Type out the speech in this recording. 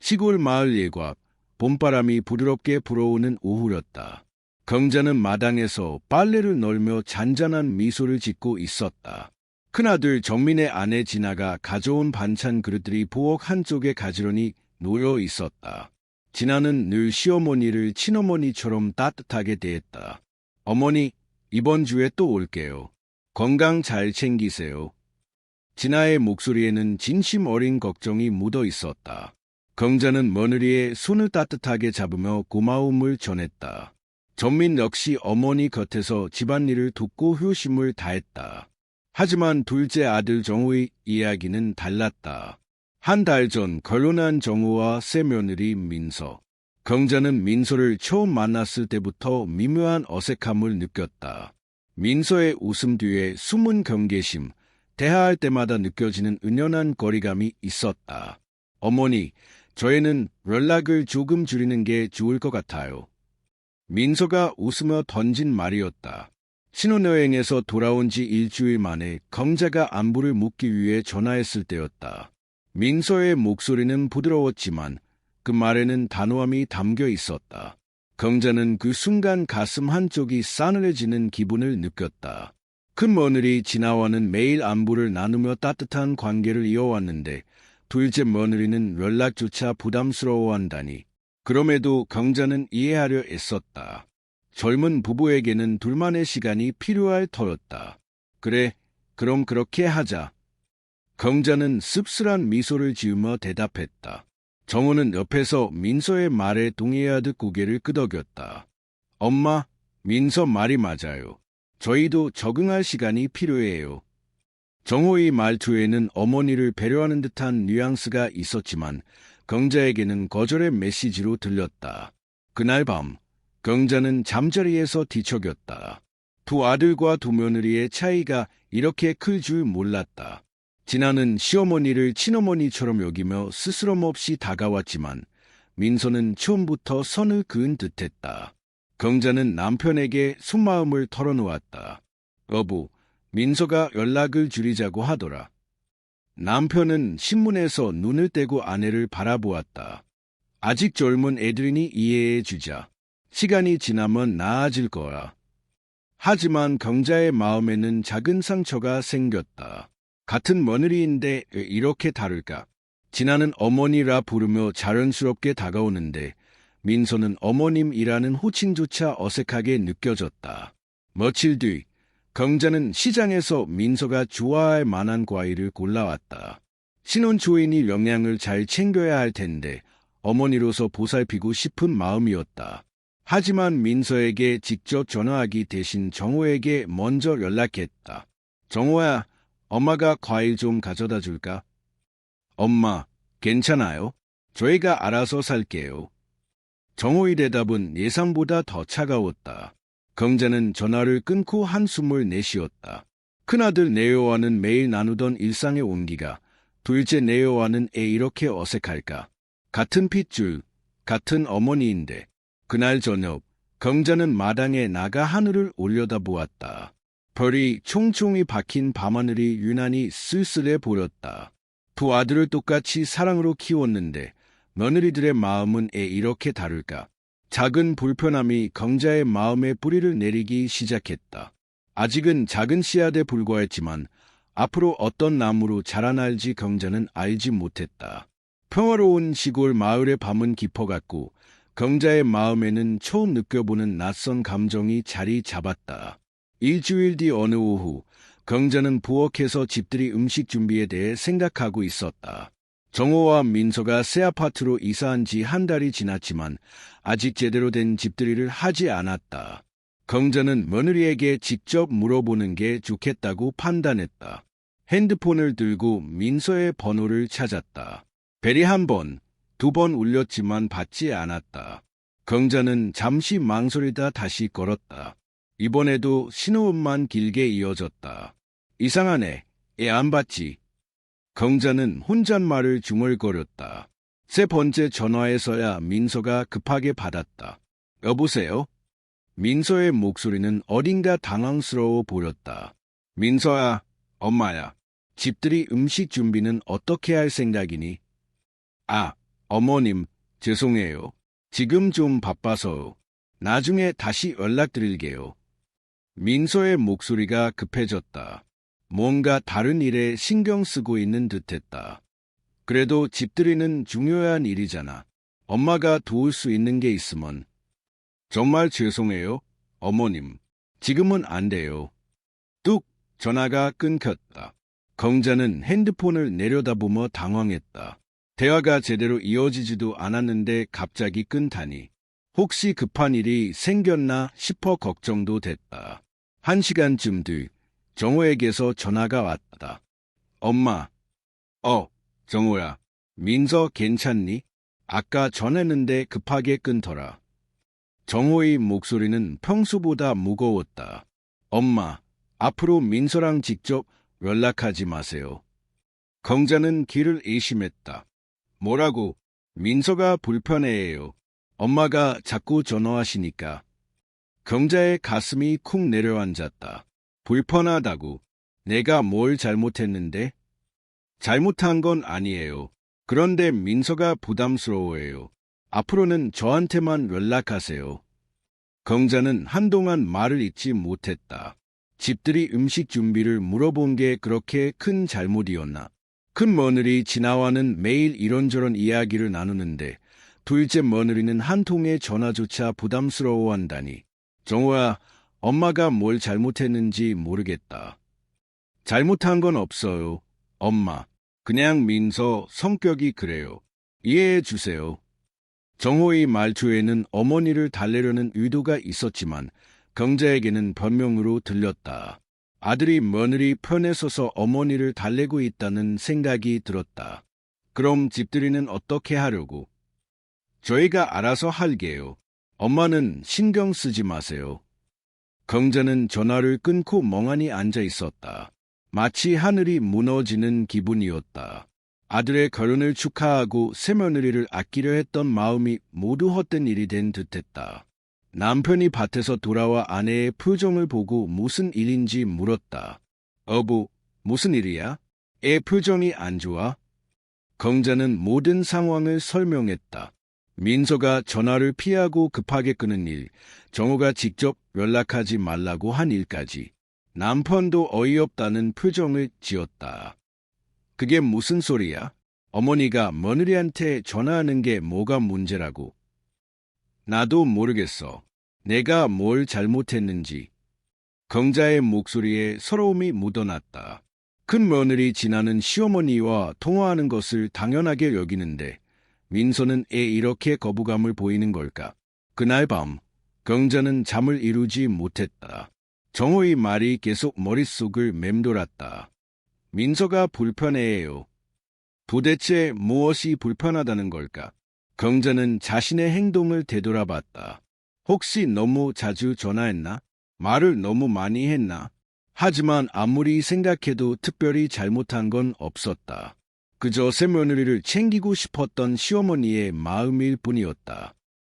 시골 마을 일과 봄바람이 부드럽게 불어오는 오후였다. 경자는 마당에서 빨래를 널며 잔잔한 미소를 짓고 있었다. 큰아들 정민의 아내 진아가 가져온 반찬 그릇들이 부엌 한쪽에 가지런히 놓여 있었다. 진아는 늘 시어머니를 친어머니처럼 따뜻하게 대했다. 어머니, 이번 주에 또 올게요. 건강 잘 챙기세요. 진아의 목소리에는 진심 어린 걱정이 묻어 있었다. 경자는 며느리의 손을 따뜻하게 잡으며 고마움을 전했다. 전민 역시 어머니 곁에서 집안일을 돕고 효심을 다했다. 하지만 둘째 아들 정우의 이야기는 달랐다. 한 달 전 결혼한 정우와 새 며느리 민서. 경자는 민서를 처음 만났을 때부터 미묘한 어색함을 느꼈다. 민서의 웃음 뒤에 숨은 경계심, 대화할 때마다 느껴지는 은연한 거리감이 있었다. 어머니, 저희는 연락을 조금 줄이는 게 좋을 것 같아요. 민서가 웃으며 던진 말이었다. 신혼여행에서 돌아온 지 일주일 만에 경자가 안부를 묻기 위해 전화했을 때였다. 민서의 목소리는 부드러웠지만 그 말에는 단호함이 담겨 있었다. 경자는 그 순간 가슴 한쪽이 싸늘해지는 기분을 느꼈다. 큰 며느리 진아와는 매일 안부를 나누며 따뜻한 관계를 이어왔는데 둘째 며느리는 연락조차 부담스러워한다니. 그럼에도 경자는 이해하려 애썼다. 젊은 부부에게는 둘만의 시간이 필요할 터였다. 그래, 그럼 그렇게 하자. 경자는 씁쓸한 미소를 지으며 대답했다. 정우는 옆에서 민서의 말에 동의하듯 고개를 끄덕였다. 엄마, 민서 말이 맞아요. 저희도 적응할 시간이 필요해요. 정호의 말투에는 어머니를 배려하는 듯한 뉘앙스가 있었지만 경자에게는 거절의 메시지로 들렸다. 그날 밤, 경자는 잠자리에서 뒤척였다. 두 아들과 두 며느리의 차이가 이렇게 클 줄 몰랐다. 진아는 시어머니를 친어머니처럼 여기며 스스럼 없이 다가왔지만 민서는 처음부터 선을 그은 듯했다. 경자는 남편에게 속마음을 털어놓았다. 여보, 민서가 연락을 줄이자고 하더라. 남편은 신문에서 눈을 떼고 아내를 바라보았다. 아직 젊은 애들이니 이해해 주자. 시간이 지나면 나아질 거야. 하지만 경자의 마음에는 작은 상처가 생겼다. 같은 며느리인데 왜 이렇게 다를까? 진아는 어머니라 부르며 자연스럽게 다가오는데 민서는 어머님이라는 호칭조차 어색하게 느껴졌다. 며칠 뒤 경자는 시장에서 민서가 좋아할 만한 과일을 골라왔다. 신혼 초이니 영양을 잘 챙겨야 할 텐데 어머니로서 보살피고 싶은 마음이었다. 하지만 민서에게 직접 전화하기 대신 정호에게 먼저 연락했다. 정호야, 엄마가 과일 좀 가져다 줄까? 엄마, 괜찮아요? 저희가 알아서 살게요. 정호의 대답은 예상보다 더 차가웠다. 경자는 전화를 끊고 한숨을 내쉬었다. 큰아들 네오와는 매일 나누던 일상의 온기가 둘째 네오와는 이렇게 어색할까? 같은 핏줄, 같은 어머니인데. 그날 저녁, 경자는 마당에 나가 하늘을 올려다보았다. 별이 총총히 박힌 밤하늘이 유난히 쓸쓸해 보였다. 두 아들을 똑같이 사랑으로 키웠는데 며느리들의 마음은 이렇게 다를까? 작은 불편함이 경자의 마음에 뿌리를 내리기 시작했다. 아직은 작은 씨앗에 불과했지만 앞으로 어떤 나무로 자라날지 경자는 알지 못했다. 평화로운 시골 마을의 밤은 깊어갔고 경자의 마음에는 처음 느껴보는 낯선 감정이 자리 잡았다. 일주일 뒤 어느 오후, 경자는 부엌에서 집들이 음식 준비에 대해 생각하고 있었다. 정호와 민서가 새 아파트로 이사한 지 한 달이 지났지만 아직 제대로 된 집들이를 하지 않았다. 경자는 며느리에게 직접 물어보는 게 좋겠다고 판단했다. 핸드폰을 들고 민서의 번호를 찾았다. 벨이 한 번, 두 번 울렸지만 받지 않았다. 경자는 잠시 망설이다 다시 걸었다. 이번에도 신호음만 길게 이어졌다. 이상하네. 안 받지. 경자는 혼잣말을 중얼거렸다. 세 번째 전화에서야 민서가 급하게 받았다. 여보세요? 민서의 목소리는 어딘가 당황스러워 보였다. 민서야, 엄마야. 집들이 음식 준비는 어떻게 할 생각이니? 아, 어머님, 죄송해요. 지금 좀 바빠서요. 나중에 다시 연락드릴게요. 민서의 목소리가 급해졌다. 뭔가 다른 일에 신경 쓰고 있는 듯했다. 그래도 집들이는 중요한 일이잖아. 엄마가 도울 수 있는 게 있으면. 정말 죄송해요, 어머님. 지금은 안 돼요. 뚝! 전화가 끊겼다. 경자는 핸드폰을 내려다보며 당황했다. 대화가 제대로 이어지지도 않았는데 갑자기 끊다니. 혹시 급한 일이 생겼나 싶어 걱정도 됐다. 1시간쯤 뒤 정호에게서 전화가 왔다. 엄마. 정호야. 민서 괜찮니? 아까 전했는데 급하게 끊더라. 정호의 목소리는 평소보다 무거웠다. 엄마, 앞으로 민서랑 직접 연락하지 마세요. 경자는 귀를 의심했다. 뭐라고? 민서가 불편해해요. 엄마가 자꾸 전화하시니까. 경자의 가슴이 쿵 내려앉았다. 불편하다고. 내가 뭘 잘못했는데? 잘못한 건 아니에요. 그런데 민서가 부담스러워해요. 앞으로는 저한테만 연락하세요. 경자는 한동안 말을 잇지 못했다. 집들이 음식 준비를 물어본 게 그렇게 큰 잘못이었나? 큰 며느리 진아와는 매일 이런저런 이야기를 나누는데 둘째 며느리는 한 통의 전화조차 부담스러워한다니. 정호야, 엄마가 뭘 잘못했는지 모르겠다. 잘못한 건 없어요. 엄마, 그냥 민서 성격이 그래요. 이해해 주세요. 정호의 말투에는 어머니를 달래려는 의도가 있었지만 경자에게는 변명으로 들렸다. 아들이 며느리 편에 서서 어머니를 달래고 있다는 생각이 들었다. 그럼 집들이는 어떻게 하려고? 저희가 알아서 할게요. 엄마는 신경 쓰지 마세요. 경자는 전화를 끊고 멍하니 앉아 있었다. 마치 하늘이 무너지는 기분이었다. 아들의 결혼을 축하하고 새며느리를 아끼려 했던 마음이 모두 헛된 일이 된 듯했다. 남편이 밭에서 돌아와 아내의 표정을 보고 무슨 일인지 물었다. 여보, 무슨 일이야? 애 표정이 안 좋아? 경자는 모든 상황을 설명했다. 민서가 전화를 피하고 급하게 끄는 일, 정호가 직접 연락하지 말라고 한 일까지. 남편도 어이없다는 표정을 지었다. 그게 무슨 소리야? 어머니가 며느리한테 전화하는 게 뭐가 문제라고? 나도 모르겠어. 내가 뭘 잘못했는지. 경자의 목소리에 서러움이 묻어났다. 큰 며느리 진아는 시어머니와 통화하는 것을 당연하게 여기는데 민서는 애 이렇게 거부감을 보이는 걸까? 그날 밤 경자는 잠을 이루지 못했다. 정호의 말이 계속 머릿속을 맴돌았다. 민서가 불편해해요. 도대체 무엇이 불편하다는 걸까? 경자는 자신의 행동을 되돌아봤다. 혹시 너무 자주 전화했나? 말을 너무 많이 했나? 하지만 아무리 생각해도 특별히 잘못한 건 없었다. 그저 새며느리를 챙기고 싶었던 시어머니의 마음일 뿐이었다.